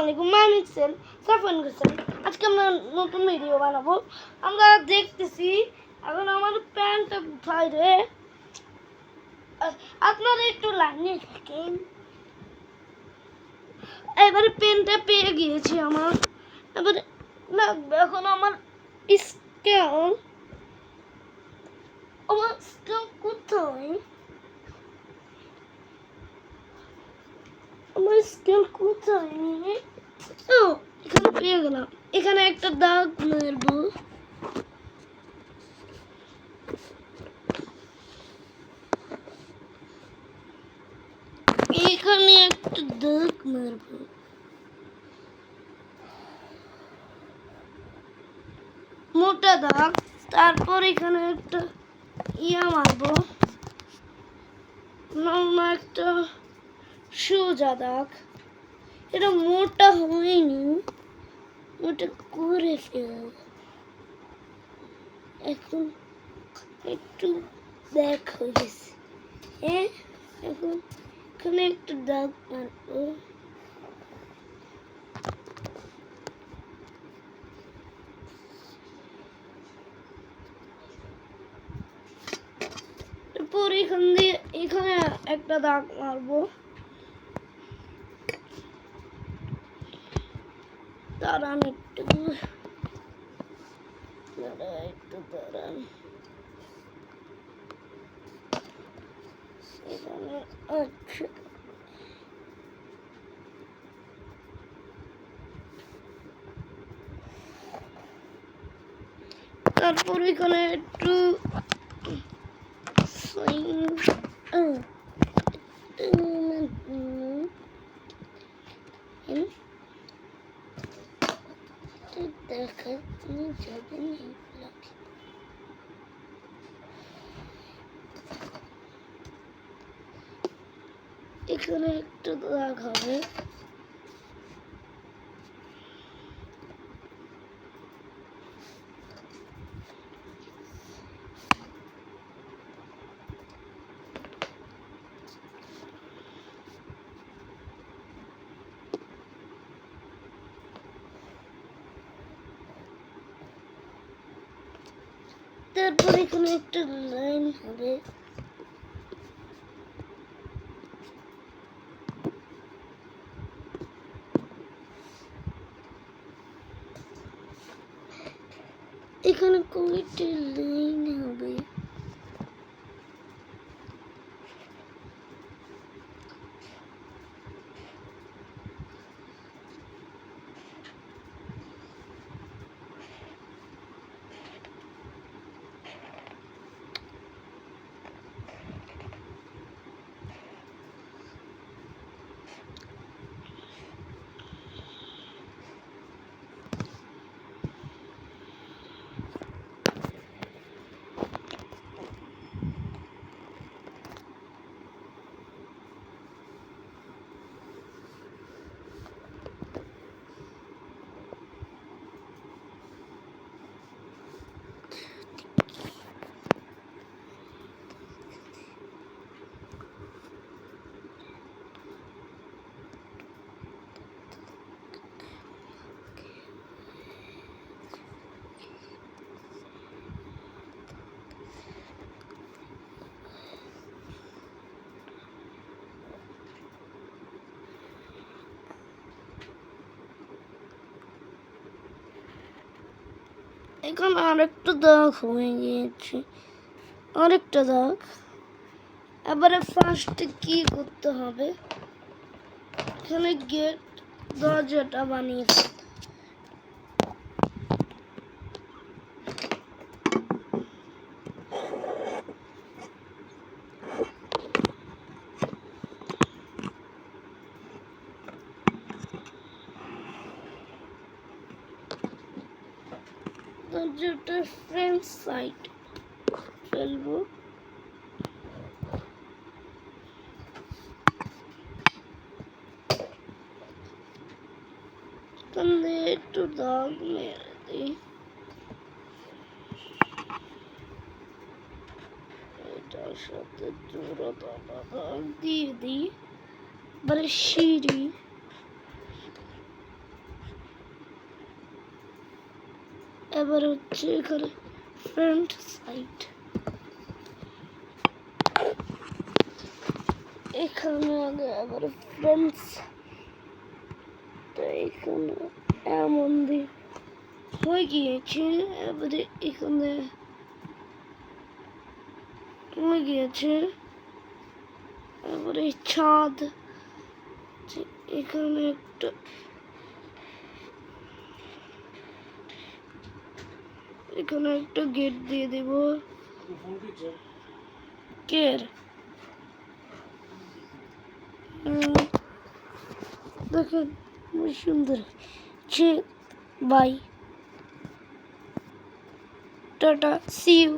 আলাইকুম, আমি মিক্সেল সাফন হোসেন। আজকে আমরা নতুন ভিডিও বানাবো। আমরা দেখতেছি এখন আমার প্যান্টটা কোথায় রে। আপনারা একটু লাইনে থাকেন। এবারে পেনটা পেয়ে গিয়েছি আমার। এবারে লাগবে এখন আমার স্কেল। আমার স্কেল কোথায়? আমার স্কেল কোথায়? ও, এখানে পেয়ে গেলাম। এখানে একটা দাগ মারবো। এখানে একটা দাগ মারবো। মোটা দাগ। তারপর এখানে একটা মারবো। একটা সোজা দাগ। এটা মোটা হয়নি, ওটা করে ফেল। এখন একটু দাগ হয়ে গেছে। এখন এখানে একটা দাগ মারবো। তারপর এখানে একটা দাগ মারবো। দাঁড়ান একটু, দাঁড়ান। আচ্ছা, তারপর এখানে একটু দেখা যাবে না। এখানে একটু দাগ হবে। তারপর এখানে একটা লাইন হবে। এখানে কয়টা লাইন হবে? এখানে আরেকটা দাগ হয়ে গিয়েছে, আরেকটা দাগ। এবারে ফার্স্টে কি করতে হবে? এখানে গেট দরজাটা বানিয়ে দরজাটা ফ্রন্ট সাইড ফেলবো। একটু দাগ মেরে দিই। এটার সাথে জোড়া দাগ দিয়ে দিই। এবারে সিঁড়ি এবার হচ্ছে এখানে ফ্রন্ট সাইড, এখানে আগে আবার ফ্রন্ট, তো এখানে এমন দিয়ে হয়ে গিয়েছে। এবারে এখানে হয়ে গিয়েছে। এবারে ছাদ, এখানে একটা এখানে একটা গেট দিয়ে দেব। কের দেখেন খুব সুন্দর। Bye, tata, see you.